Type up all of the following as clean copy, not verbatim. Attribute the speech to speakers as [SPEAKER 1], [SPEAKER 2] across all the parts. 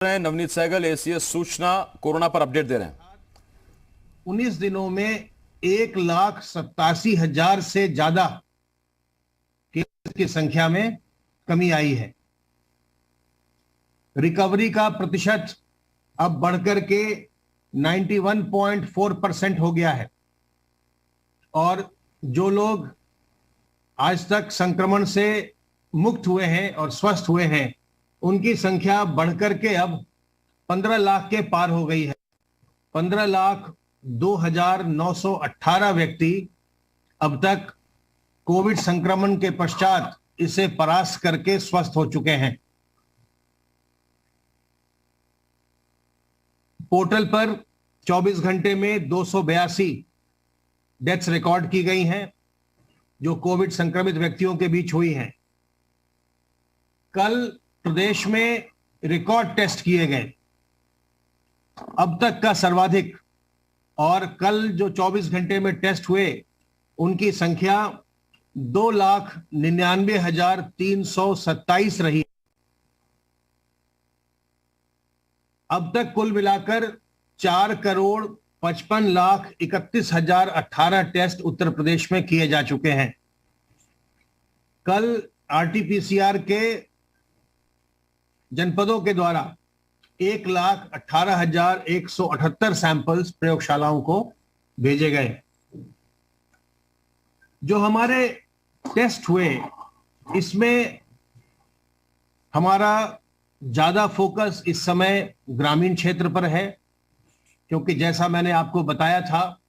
[SPEAKER 1] Navneet Sehgal ACS सूचना corona पर update दे रहे हैं।
[SPEAKER 2] 19 दिनों में 1,87,000 से ज्यादा केस की संख्या में कमी आई है। रिकवरी का प्रतिशत अब बढ़कर के 91.4% हो गया है और जो लोग आज तक संक्रमण से मुक्त हुए हैं और स्वस्थ हुए हैं उनकी संख्या बढ़कर के अब 15 लाख के पार हो गई है। 15,02,918 व्यक्ति अब तक कोविड संक्रमण के पश्चात इसे परास्त करके स्वस्थ हो चुके हैं। पोर्टल पर 24 घंटे में 282 डेथ्स रिकॉर्ड की गई हैं जो कोविड संक्रमित व्यक्तियों के बीच हुई हैं। कल प्रदेश में रिकॉर्ड टेस्ट किए गए अब तक का सर्वाधिक, और कल जो 24 घंटे में टेस्ट हुए उनकी संख्या 2,99,327 रही। अब तक कुल मिलाकर 4,55,31,018 टेस्ट उत्तर प्रदेश में किए जा चुके हैं। कल आरटीपीसीआर के जनपदों के द्वारा 1,18,178 सैंपल्स प्रयोगशालाओं को भेजे गए। जो हमारे टेस्ट हुए इसमें हमारा ज्यादा फोकस इस समय ग्रामीण क्षेत्र पर है, क्योंकि जैसा मैंने आपको बताया था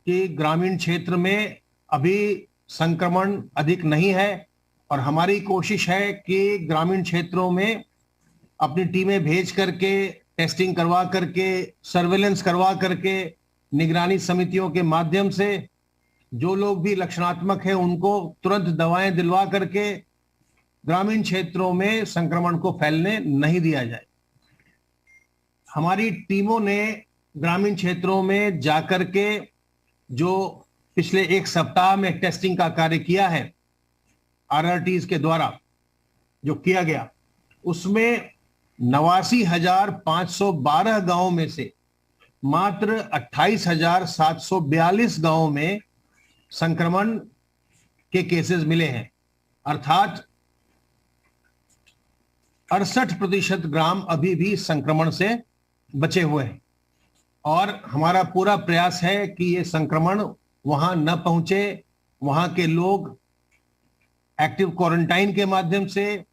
[SPEAKER 2] कि ग्रामीण क्षेत्र में अभी संक्रमण अधिक नहीं है और हमारी कोशिश है कि ग्रामीण क्षेत्रों में अपनी टीमें भेज करके टेस्टिंग करवा करके सर्वेलेंस करवा करके निगरानी समितियों के माध्यम से जो लोग भी लक्षणात्मक हैं उनको तुरंत दवाएं दिलवा करके ग्रामीण क्षेत्रों में संक्रमण को फैलने नहीं दिया जाए। हमारी टीमों ने ग्रामीण क्षेत्रों में जाकर के जो पिछले एक सप्ताह में टेस्टिंग का कार्य किया है आरआरटीज के द्वारा जो किया गया, उसमें 89,512 गांवों में से मात्र 28,742 गांवों में संक्रमण के केसेस मिले हैं, अर्थात 68% ग्राम अभी भी संक्रमण से बचे हुए हैं। और हमारा पूरा प्रयास है कि ये संक्रमण वहां न पहुंचे, वहां के लोग एक्टिव क्वारंटाइन के माध्यम से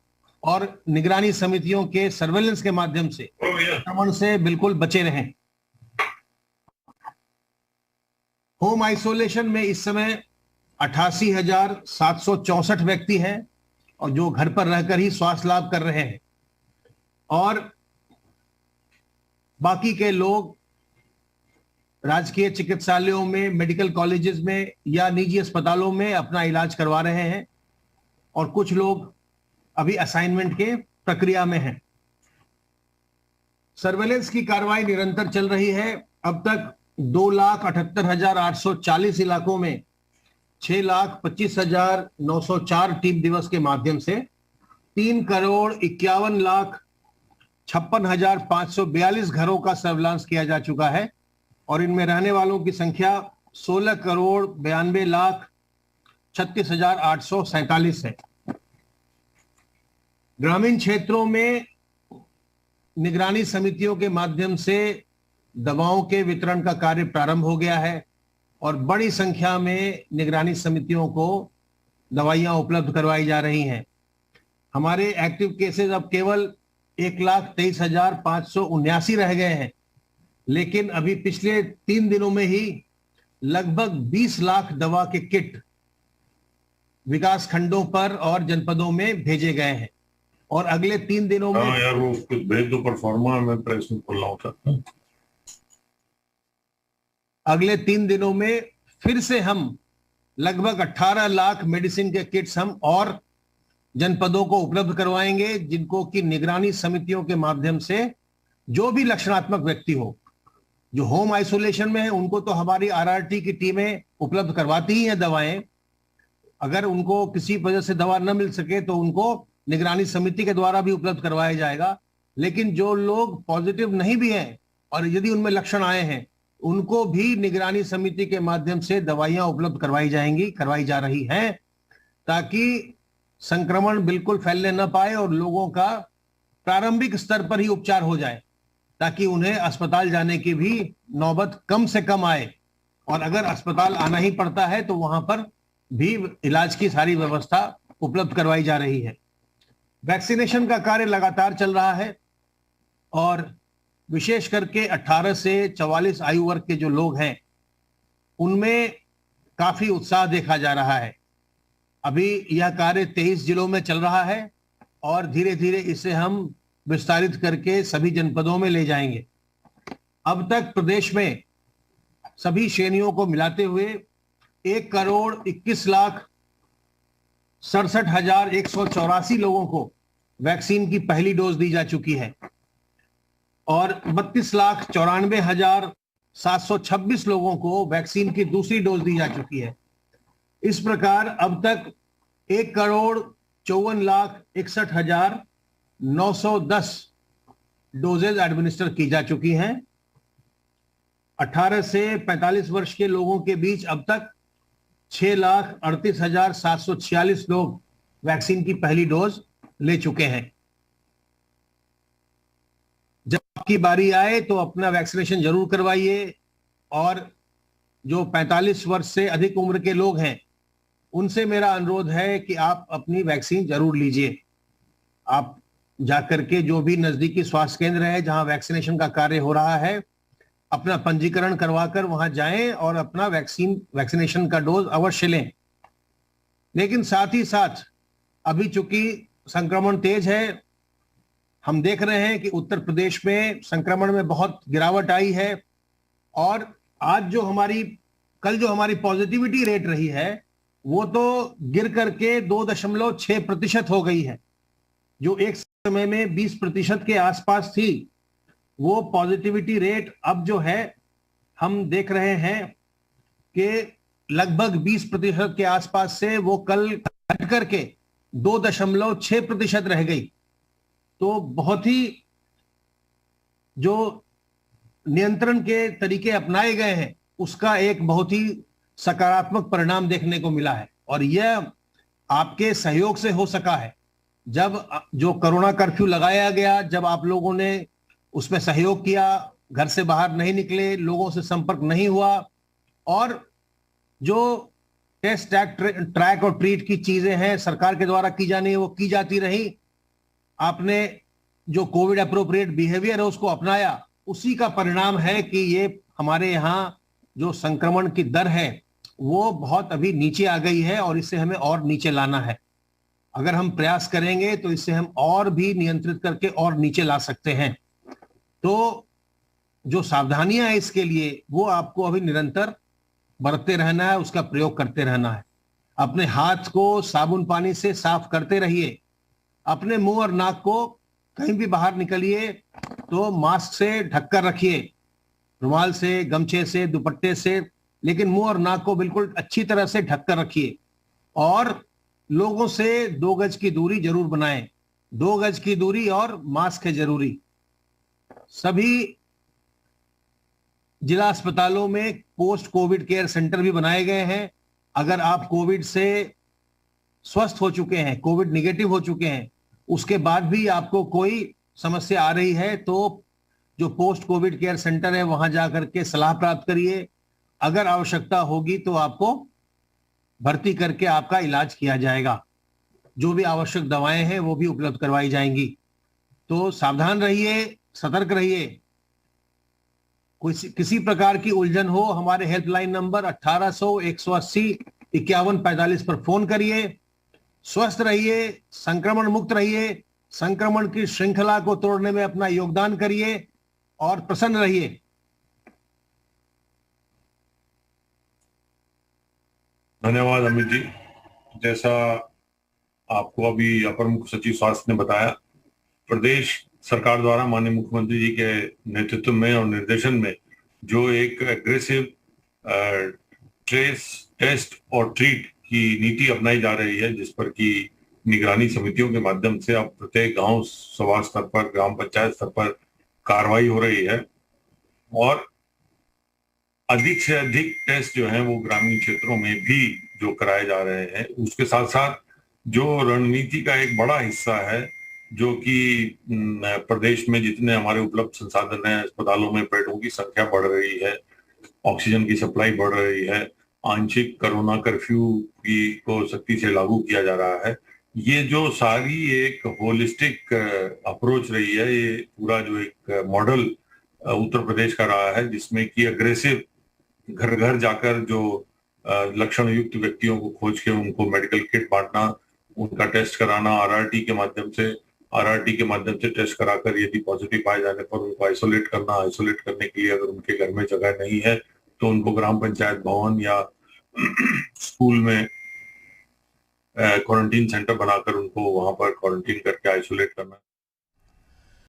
[SPEAKER 2] और निगरानी समितियों के सर्वेलेंस के माध्यम से संक्रमण से बिल्कुल बचे रहें। होम आइसोलेशन में इस समय 88,764 व्यक्ति हैं और जो घर पर रहकर ही स्वास्थ्य लाभ कर रहे हैं, और बाकी के लोग राजकीय चिकित्सालयों में, मेडिकल कॉलेजेस में या निजी अस्पतालों में अपना इलाज करवा रहे हैं और कुछ लोग अभी असाइनमेंट के प्रक्रिया में हैं। सर्वेलेंस की कार्रवाई निरंतर चल रही है। अब तक 2,78,840 इलाकों में 6,25,904 टीम दिवस के माध्यम से 3,51,56,542 घरों का सर्विलांस किया जा चुका है और इनमें रहने वालों की संख्या 16,92,36,847 है। ग्रामीण क्षेत्रों में निगरानी समितियों के माध्यम से दवाओं के वितरण का कार्य प्रारंभ हो गया है और बड़ी संख्या में निगरानी समितियों को दवाइयां उपलब्ध करवाई जा रही हैं। हमारे एक्टिव केसेस अब केवल 1,23,579 रह गए हैं, लेकिन अभी पिछले 3 दिनों में ही लगभग 20 लाख दवा के किट विकास खंडों पर और जनपदों में भेजे गए हैं और अगले 3 दिनों में
[SPEAKER 3] यार वो कुछ भेज दो परफॉर्मा, मैं प्रेस में खोल रहा हूं।
[SPEAKER 2] अगले 3 दिनों में फिर से हम लगभग 18 लाख मेडिसिन के किट्स हम और जनपदों को उपलब्ध करवाएंगे, जिनको कि निगरानी समितियों के माध्यम से जो भी लक्षणात्मक व्यक्ति हो, जो होम आइसोलेशन में है, उनको तो हमारी आरआरटी की टीमें उपलब्ध करवाती ही हैं दवाएं। अगर उनको किसी वजह से दवा न मिल सके तो उनको निगरानी समिति के द्वारा भी उपलब्ध करवाया जाएगा। लेकिन जो लोग पॉजिटिव नहीं भी हैं और यदि उनमें लक्षण आए हैं, उनको भी निगरानी समिति के माध्यम से दवाइयां उपलब्ध करवाई जा रही हैं, ताकि संक्रमण बिल्कुल फैलने न पाए और लोगों का प्रारंभिक स्तर पर ही उपचार हो जाए, ताकि उन्हें अस्पताल जाने की भी नौबत कम से कम आए। और अगर अस्पताल आना ही पड़ता है तो वहां पर भी इलाज की सारी व्यवस्था उपलब्ध करवाई जा रही है। वैक्सीनेशन का कार्य लगातार चल रहा है और विशेष करके 18 से 44 आयु वर्ग के जो लोग हैं, उनमें काफी उत्साह देखा जा रहा है। अभी यह कार्य 23 जिलों में चल रहा है और धीरे धीरे इसे हम विस्तारित करके सभी जनपदों में ले जाएंगे। अब तक प्रदेश में सभी श्रेणियों को मिलाते हुए 1,21,67,184 लोगों को वैक्सीन की पहली डोज दी जा चुकी है और 32,94,726 लोगों को वैक्सीन की दूसरी डोज दी जा चुकी है। इस प्रकार अब तक 1,54,61,910 डोजेज एडमिनिस्टर की जा चुकी हैं। 18 से 45 वर्ष के लोगों के बीच अब तक 6,38,746 लोग वैक्सीन की पहली डोज ले चुके हैं। जब आपकी बारी आए तो अपना वैक्सीनेशन जरूर करवाइए और जो 45 वर्ष से अधिक उम्र के लोग हैं, उनसे मेरा अनुरोध है कि आप अपनी वैक्सीन जरूर लीजिए। आप जाकर के जो भी नजदीकी स्वास्थ्य केंद्र है जहां वैक्सीनेशन का कार्य हो रहा है, अपना पंजीकरण करवाकर वहां जाएं और अपना वैक्सीनेशन का डोज अवश्य लें। लेकिन साथ ही साथ अभी चूंकि संक्रमण तेज है, हम देख रहे हैं कि उत्तर प्रदेश में संक्रमण में बहुत गिरावट आई है और कल जो हमारी पॉजिटिविटी रेट रही है वो तो गिर करके 2.6% हो गई है। जो एक समय में 20% के आसपास थी, वो पॉजिटिविटी रेट अब जो है हम देख रहे हैं कि लगभग 20% के आसपास से वो कल घट करके 2.6% रह गई। तो बहुत ही जो नियंत्रण के तरीके अपनाए गए हैं उसका एक बहुत ही सकारात्मक परिणाम देखने को मिला है और यह आपके सहयोग से हो सका है। जब जो कोरोना कर्फ्यू लगाया गया, जब आप लोगों ने उसमें सहयोग किया, घर से बाहर नहीं निकले, लोगों से संपर्क नहीं हुआ और जो टेस्ट ट्रैक और ट्रीट की चीजें हैं सरकार के द्वारा की जानी है वो की जाती रही, आपने जो कोविड अप्रोप्रिएट बिहेवियर है उसको अपनाया, उसी का परिणाम है कि ये हमारे यहाँ जो संक्रमण की दर है वो बहुत अभी नीचे आ गई है और इसे हमें और नीचे लाना है। अगर हम प्रयास करेंगे तो इससे हम और भी नियंत्रित करके और नीचे ला सकते हैं। तो जो सावधानियां हैं इसके लिए वो आपको अभी निरंतर बरतते रहना है, उसका प्रयोग करते रहना है। अपने हाथ को साबुन पानी से साफ करते रहिए। अपने मुंह और नाक को कहीं भी बाहर निकलिए तो मास्क से ढककर रखिए, रुमाल से, गमछे से, दुपट्टे से, लेकिन मुंह और नाक को बिल्कुल अच्छी तरह से ढककर रखिए और लोगों से 2 गज की दूरी जरूर बनाएं। 2 गज की दूरी और मास्क है जरूरी। सभी जिला अस्पतालों में पोस्ट कोविड केयर सेंटर भी बनाए गए हैं। अगर आप कोविड से स्वस्थ हो चुके हैं, कोविड निगेटिव हो चुके हैं, उसके बाद भी आपको कोई समस्या आ रही है तो जो पोस्ट कोविड केयर सेंटर है वहां जाकर के सलाह प्राप्त करिए। अगर आवश्यकता होगी तो आपको भर्ती करके आपका इलाज किया जाएगा। जो भी आवश्यक दवाएं हैं वो भी उपलब्ध करवाई जाएंगी। तो सावधान रहिए, सतर्क रहिए। किसी प्रकार की उलझन हो, हमारे हेल्पलाइन नंबर 1800-180-5145 पर फोन करिए। स्वस्थ रहिए, संक्रमण मुक्त रहिए, संक्रमण की श्रृंखला को तोड़ने में अपना योगदान करिए और प्रसन्न रहिए।
[SPEAKER 3] धन्यवाद अमित जी। जैसा आपको अभी अपर मुख्य सचिव स्वास्थ्य ने बताया, प्रदेश सरकार द्वारा माननीय मुख्यमंत्री जी के नेतृत्व में और निर्देशन में जो एक एग्रेसिव ट्रेस, टेस्ट और ट्रीट की नीति अपनाई जा रही है, जिस पर कि निगरानी समितियों के माध्यम से अब प्रत्येक गांव सभा स्तर पर, ग्राम पंचायत स्तर पर कार्रवाई हो रही है और अधिक से अधिक टेस्ट जो हैं वो ग्रामीण क्षेत्रों में भी जो कराए जा रहे हैं। उसके साथ साथ जो रणनीति का एक बड़ा हिस्सा है, जो कि प्रदेश में जितने हमारे उपलब्ध संसाधन हैं, अस्पतालों में बेडों की संख्या बढ़ रही है, ऑक्सीजन की सप्लाई बढ़ रही है, आंशिक कोरोना कर्फ्यू की को सख्ती से लागू किया जा रहा है। ये जो सारी एक होलिस्टिक अप्रोच रही है, ये पूरा जो एक मॉडल उत्तर प्रदेश का रहा है, जिसमें कि अग्रेसिव घर घर जाकर जो लक्षण युक्त व्यक्तियों को खोज के उनको मेडिकल किट बांटना, उनका टेस्ट कराना, आरआरटी के माध्यम से टेस्ट कराकर यदि पॉजिटिव पाए जाने पर उनको आइसोलेट करना, आइसोलेट करने के लिए अगर उनके घर में जगह नहीं है तो उनको ग्राम पंचायत भवन या स्कूल में क्वारंटीन सेंटर बनाकर उनको वहां पर क्वारंटीन करके आइसोलेट करना।